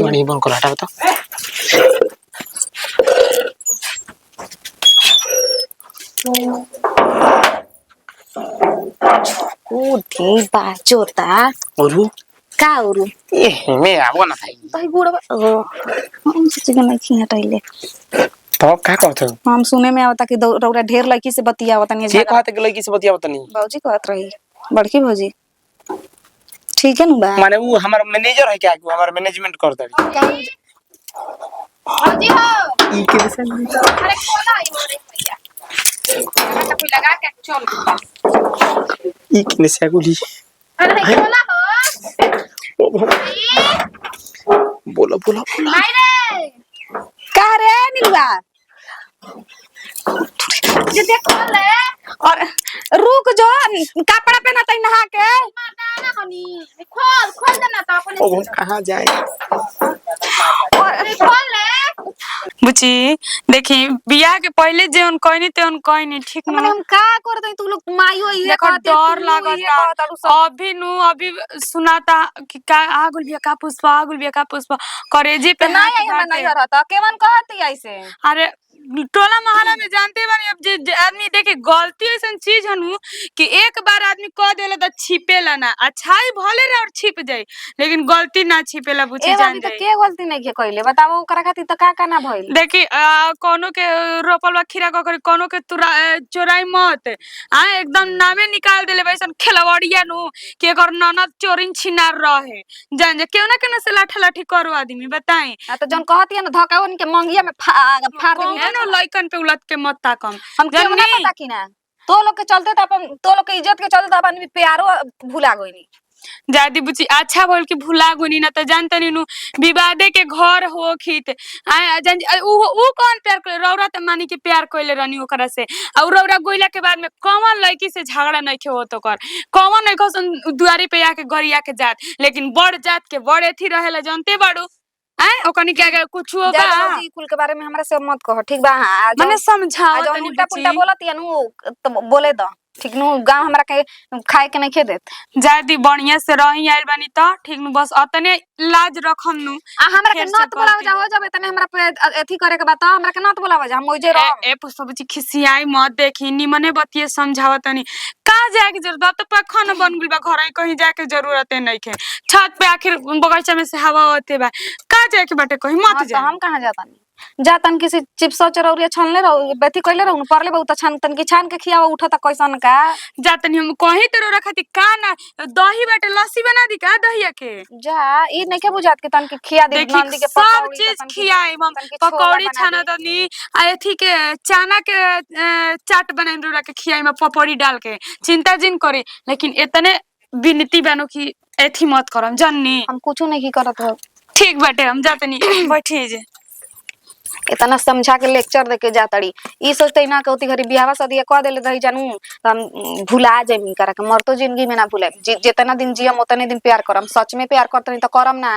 नहीं बन कर हटा बता। उठी बाचोता औरू का औरू ए मैं आबो ना भाई भाई बुढ़वा हम सोचे के नहीं खी हटाइले। तो का कहत हो? हम सुने में आवता कि रौरा ढेर लड़की से बतियावता नहीं जे कहत के लड़की से बतियावत नहीं बाबूजी कहत रही बड़की भौजी ठीक है नु बा माने वो हमार मैनेजर है क्या हमार मैनेजमेंट कर दड़ी भौजी हो ई के से अरे खोला आई हो रे भैया लगा कोई लगा के चल ई के से गुली अरे खोला हो बोलो बोलो बोलो भाई रे का रे नीलवा जे देख खोल ले और रुक जो कपड़ा पहना तई नहा के ना हनी खोल खोल देना तो अपने ओ कहां जाए अरे खोल ले बुची देखी बियाह के पहले जे उन कहनी ते उन कहनी ठीक माने न हम का कर दई तू लोग माईओ ये देखो कहते डर लागता अभी नु अभी सुनाता कि का आगुल बिया का पुष्पा करेजी पे नहीं हाथ आई हमरा बाटे। नहीं रहता केवन कहती ऐसे अरे टोला मोहल्ला में जानते बानी अब जे आदमी देखे गलती ऐसन चीज हनु कि एक बार आदमी कह देला त छिपेला ना अच्छाई भले रे और छिप जाई लेकिन गलती ना छिपेला बुझी ए जान भाभी त जाई। के गलती नहीं के कइले बताओ ओकरा खातिर त का ना भइल देखी कोनो के रोपल बा खीरा ककरी कोनो के चोराई मत एकदम नामे निकाल देले वैसन खेलवड़िया नु कि एकर ननद चोरिन छिनार रहे जान जा केउ ना केना से लाठा लाठी करू आदमी बताई आ त जन कहती न धकावन के मंगिया में फाड़ दे कौनो लइकन पे उलट के मत ताकम हम केउ ना पता की ना तो लोग के चलते त अपन तो लोग के इज्जत के चलते त अपन प्यारो भुला गइनी जादी बुची अच्छा बोल के भुला गुनी ना त जानतनी नु विवादे के घर हो खित जान उ कौन प्यार करे रौरा त मानी के प्यार कइले रहनी ओकरा से और रौरा गोइला के बाद में कौन लड़की से झगड़ा नहीं के होत ओकर कौन नहीं खसन दुआरी पे आके गरिया के जात लेकिन बड़ जात के बड़ एथी रहेला जानते बाड़ू ओकनी के अगर कुछ हो बा जी कुल के बारे में हमरा से मत कहो ठीक बा माने समझाओ जौन तनी उल्टा पुल्टा बुची बोलत या नु तो बोले द ठीक नु गांव हमरा के खाए के नहीं खे देत जादी बढ़िया से रही आइल बानी त ठीक नु बस अतने लाज रखम नु आ हमरा के फेर से नत बोलाव गलती। जा हो जाबे तने हमरा पे एथी करे के बा त हमरा के नत बोलाव जा हम ओजे रह ए पुष्पा खिसियाई मत देखी निमने बतिये समझावत तनी का जाए के जरूरत तो पखन बन गइल बा घर कहीं जाए के जरूरत नहीं के छत पे आखिर बगीचा में से हवा होते बा का जाए के बाटे कहीं मत तो जा हम कहां जातानी जातन किसी चिप्स चरौरिया छानले रहो बेथी कइले रहो परले बहुत छान तन की छान के खियावा उठता कैसन का जातनी हम कहीं तो रखती का ना दही बाटे लस्सी बना दी का दहिया के जा ई नहीं के बुझात के तन के खिया दे देखी नंदी के सब पकौड़ी चीज तन की खियाई हम तन की छोला पकौड़ी बना छाना दे। तनी एथी के चना के चाट बनाई रोला के खियाई में पपड़ी डाल के चिंता जिन करे लेकिन इतने विनती बानो की एथी मत करम जन्नी हम कुछ नहीं की करत हो ठीक बाटे हम जातनी बैठिए जे इतना समझा के लेक्चर देके जातड़ी ई सोचते ना कहती घरी बियाह शादी कह देले रही जानू तो हम भुला जाइम करा के मर तो जिंदगी में ना भूले जितना दिन जियम उतने दिन प्यार करम सच में प्यार करते नहीं तो करम ना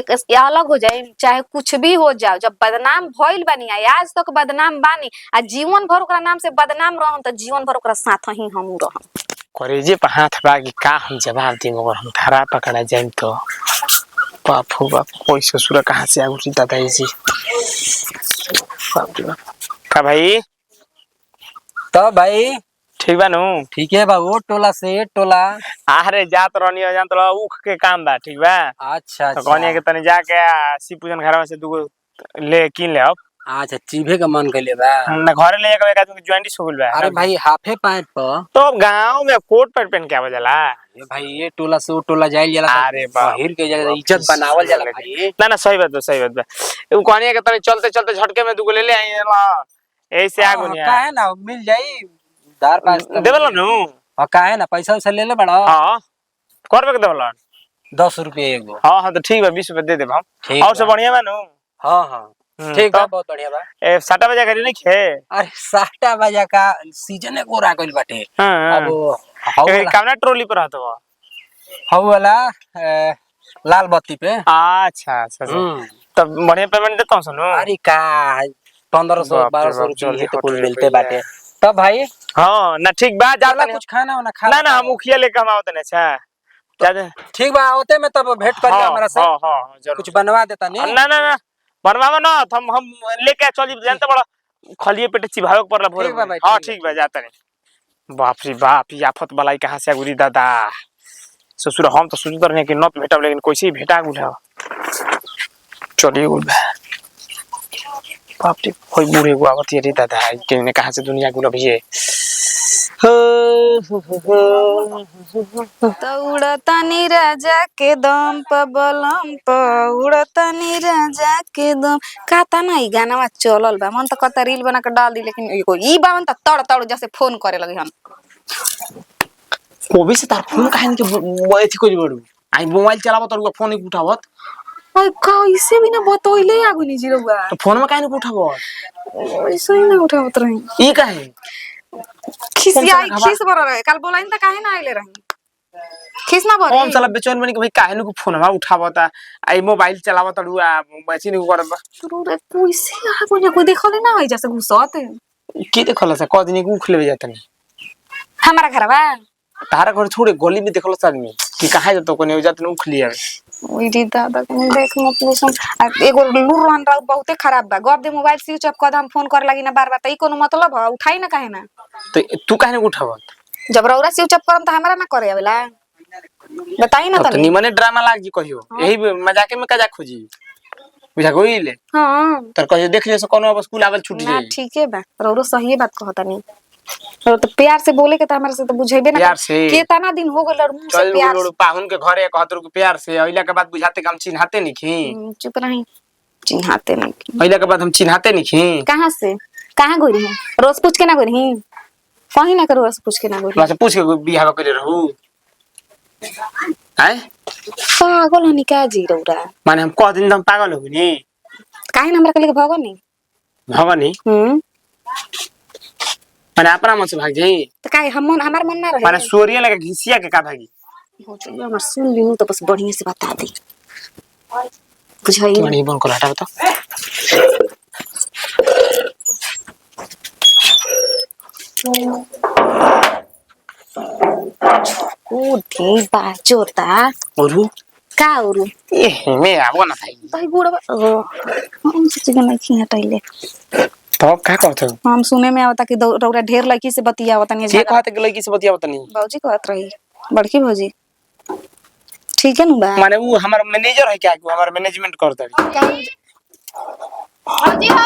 एक अलग हो जाए चाहे कुछ भी हो जाओ जब बदनाम भइल बानी आज तक बदनाम बानी आ जीवन भर ओकरा नाम से बदनाम रहम तो जीवन भर ओकरा साथ ही हम रहम करेजे पे हाथ बागी का हम जवाब देम अगर हम धरा पकड़ा जाइम तो बापू बाप कोई ससुर कहाँ से आगु दादा जी का भाई तो भाई ठीक बा नु ठीक है बाबू टोला से टोला अरे जात रहनी जान तो उख के काम बा ठीक बा अच्छा तो कहनी के तनी जाके शिव पूजन घर में से दुगो ले किन ले अब अच्छा चीभे का मन कइले बा ना घरे ले एक आदमी के जॉइंट हो गइल बा अरे भाई हाफे पैंट पर तो गांव में कोट पैंट पहन के आवे जाला ये भाई ये टोला से वो टोला जाइल जाला अरे बाप पहिर के जाला इज्जत बनावल जाला भाई ना सही बात बा वो कहनी के तनी चलते चलते झटके में दुगो ले ले आई ऐसे आगो नहीं काहे ना मिल जाई दार पास देवल नु हां काहे ना पैसा वैसा ले ले बड़ा हां करबे के देवल 10 रुपया एगो हां तो ठीक बा 20 रुपया दे देब हम और सब बढ़िया बा नु हां हां ठीक बा बहुत बढ़िया बा ए 7 बजे करी नहीं खे अरे 7 बजे का सीजन को रागल बाटे हां अब कामना ट्रॉली पर रहत बा हाउ वाला लाल बत्ती पे अच्छा अच्छा तब बढ़िया पेमेंट देता हूं सुनो अरे का 1500 1200 रुपया तो कुल मिलते बाटे तब भाई हां ना ठीक बा जाला कुछ खाना वाला खा ना ना हम मुखिया लेके हम आवत ने अच्छा ज्यादा ठीक बा होते में तब भेंट करिए हमरा से हां हां जरूर कुछ बनवा देता नहीं ना ना ना बनवावा ना हम लेके चली जानते बड़ा खलिए पेट चिभावे के पड़ला भोर ठीक बा भाई, हां ठीक ठीक बा जाता नहीं बाप रे बाप ये आफत बलाई कहां से आगुरी दादा ससुर हम तो सोचते रहे कि नत भेटब लेकिन कैसे ही भेटा गुला चलिए गुल बाप रे कोई बूढ़े को आवत रे दादा के ने कहां से दुनिया गुला भैया तो उड़तानी राजा के दम प बलम प उड़तानी राजा के दम कहता ना ई गाना में चलल बा मन तो कहता रील बना के डाल दी लेकिन एगो ई बावन त तड़ तड़ जैसे फोन करे लगे हम कोबी से तार फोन काहे के एथि कोई बड़ू आई मोबाइल चलावत और फोन ही उठावत ओए कैसे भी ना बतइले आगु नि जिरौआ तो फोन में काहे न उठावत ऐसे ही ना उठावत रही ई काहे खिस बर रहे कल बोलाइन त काहे ना आइले रही खिस ना बर हम साला बेचैन बनी के भाई काहे न फोन में उठावता आई मोबाइल चलावत और मशीन करब तू रे कैसे आगु ने कोई देखले ना है जैसे घुसत के देखल से क दिन के उख लेवे जातनी हमारा घरवा तारा घर छोड़े गली में देखल आदमी कि कहां जतो कोने जातन उख लिया ओई दी दादा के देख मत पूछम एगो लूर रहन रहा बहुते खराब बा गप दे मोबाइल स्विच ऑफ कर दम फोन कर लगी ना बार-बार त ई कोनो मतलब है उठाई ना काहे ना तो तू काहे न उठावत जब रौरा स्विच ऑफ करम त हमरा ना करे आवेला बताई ना तो तनी निमने ड्रामा लाग जी कहियो यही मजाके में कजा खोजी बुझा गइले हां तर कहियो देख ले से कोनो अब स्कूल आवल छूट ना जाई ठीक है बा रौरो सही बात कहता नहीं तो प्यार से बोले के त हमरा से तो बुझेबे ना प्यार से केतना दिन हो गेल मुंह से चल प्यार लोड़ पाहुन के घरे कहतर के प्यार से अइला के बाद बुझाते कि हम चिन्हाते नहीं चुप रही चिन्हाते नहीं अइला के बाद हम चिन्हाते नहीं कहां से कहां गई रही रोज पूछ के ना गई रही कहीं ना करो रोज पूछ के ना गई हमरा से पूछ के बियाह करे रहू हैं पागल हनी का जी रौरा माने हम कह दिन हम पागल हो नी काहे ना हमरा के लेके भगनी भगनी माने अपना मन से भाग जाई तो काहे हम हमार मन ना रहे माने सोरिया लगा घिसिया के का भागी हो चलिए हमर सुन लिनु तो बस बढ़िया से बता दे बुझाई तू नहीं बन कर हटा बता ओ धी बाजोता औरू का औरू ए मैं आबो ना भाई भाई बुढ़वा हम सच्ची में नहीं हटाइले तो का कहत हम सुने में आवता कि रौरा ढेर लड़की से बतियावता नहीं के कहत के लड़की से बतियावत नहीं बाबूजी कहत रही बड़की भौजी ठीक है नु बा माने वो हमार मैनेजर है क्या हमार मैनेजमेंट करता है हाजी हो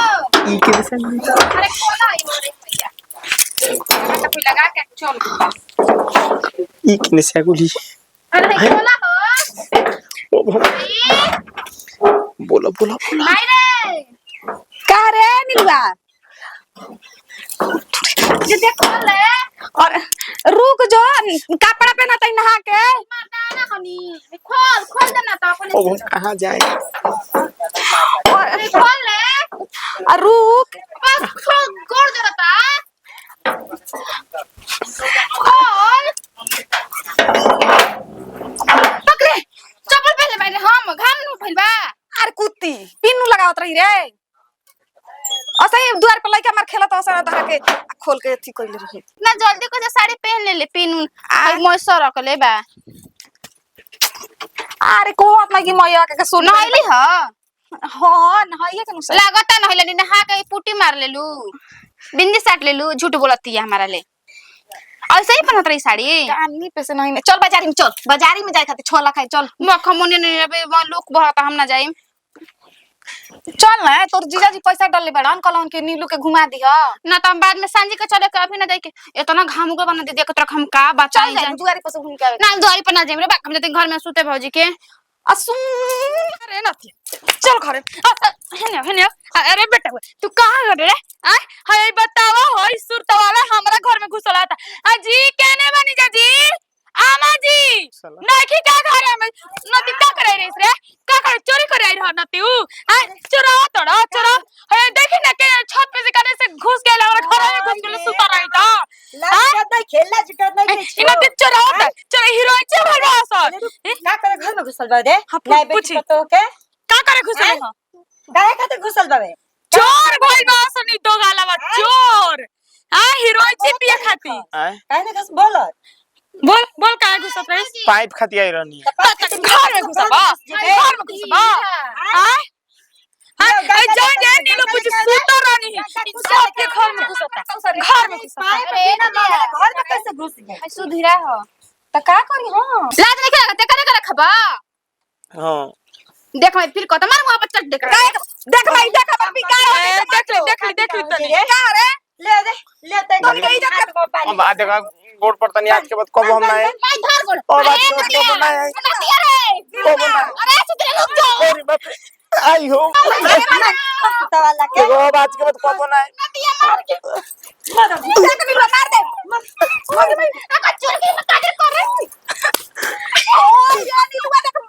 ई के विषय में अरे खोला ई मोरे भैया गाना कोई लगा के चल ई किने से गुली अरे खोला हो बोलो बोलो बोलो भाई रे का रे नीलवा जे देख खोल ले और रुक जो कपड़ा पहना तई नहा के मर्दाना हनी खोल खोल देना तो अपने ओ कहां जाए अरे खोल ले और रुक बस खोल गोड़ देता खोल पकड़े चप्पल पहले भाई हम घाम नु भइलबा अरे कुत्ती पिन्नू लगावत रही रे असही द्वार पर लइका मार खेलत असर धर के खोल के थी कइले रहे ना जल्दी को साड़ी पहन ले पिन आई मोइसर रख ले बा अरे कोहत लगी मैया के सुन नहैली ह हां नहाइए के नुसा लागता नहैले नहा के पुटी मार लेलू बिंदी साट लेलू झूठ बोलती है हमारा ले ऐसे ही पहनत रही साड़ी कानी पे से नहीं चल बाजारी में चल बाजारी में जाए खातिर छोला खाए चल मखमोने नहीं अबे लोग बहता हम ना जाइम चल ना तोर जीजा जी पैसा डालले बड़न कल उनके नीलू के घुमा दिया ना तो हम बाद में सांझी के चले के अभी ना जाए के इतना घाम उगा बना दे देख तक हम का बचाई चल जाए दुआरी पर से घूम के आवे ना द्वारी पर ना जाइम रे बा हम जते घर में सुते भौजी के असु अरे नथी चल घरे हेने अरे बेटा तू कहां गए रे आ हाय बताओ होय सुरता वाला हमरा घर में घुसला था अजी कहने बनी जी आमा जी नहीं का घर में नती का करे रे का करे चोरी करे आई रह नती आ चोरा तोड़ा चोरा हे देखी ना के छत पे से कने से घुस गेल हमरा घर में घुस गेल सुता रही था लाज नहीं खेलना जिकर नहीं इ नती चोरा चोरा हीरोइन से भरवा सर का करे घर में घुसल बा दे हाँ, नहीं पूछी। बेटी तो के का करे घुसले हो गाय खातिर घुसल बावे चोर भइल बा सनी दो गाला बा चोर आ हीरोइन से पिए खाती आय काहे ना कस बोलत बोल बोल का घुसत रही पाइप खाती आई रहनी है। घर में घुसबा घर में घुसबा आय ए जान जे नीलो बुझ सुतो रानी सबके घर में घुसता घर में घुसता अरे ना घर में कैसे घुस गए? सुधीरा हो त का करी हो लाज नहीं खेला ते करे रखबा हां देख मैं फिर कत मार मुंह पर चट देख देख भाई देख अभी का देख तनी का रे ले दे ले ते अब आ देखा गोड़ पर तनी आज के बाद कब हम ना है भाई धर गोड़ और आज के बाद कब ना है नदिया रे कब ना अरे सुधीर रुक जाओ अरे बाप रे आई हो वाला के देखो अब आज के बाद कब ना है नदिया मार के मार दे मार दे मार दे आ चोर के काजर कर रे ओ यानी लुआ देख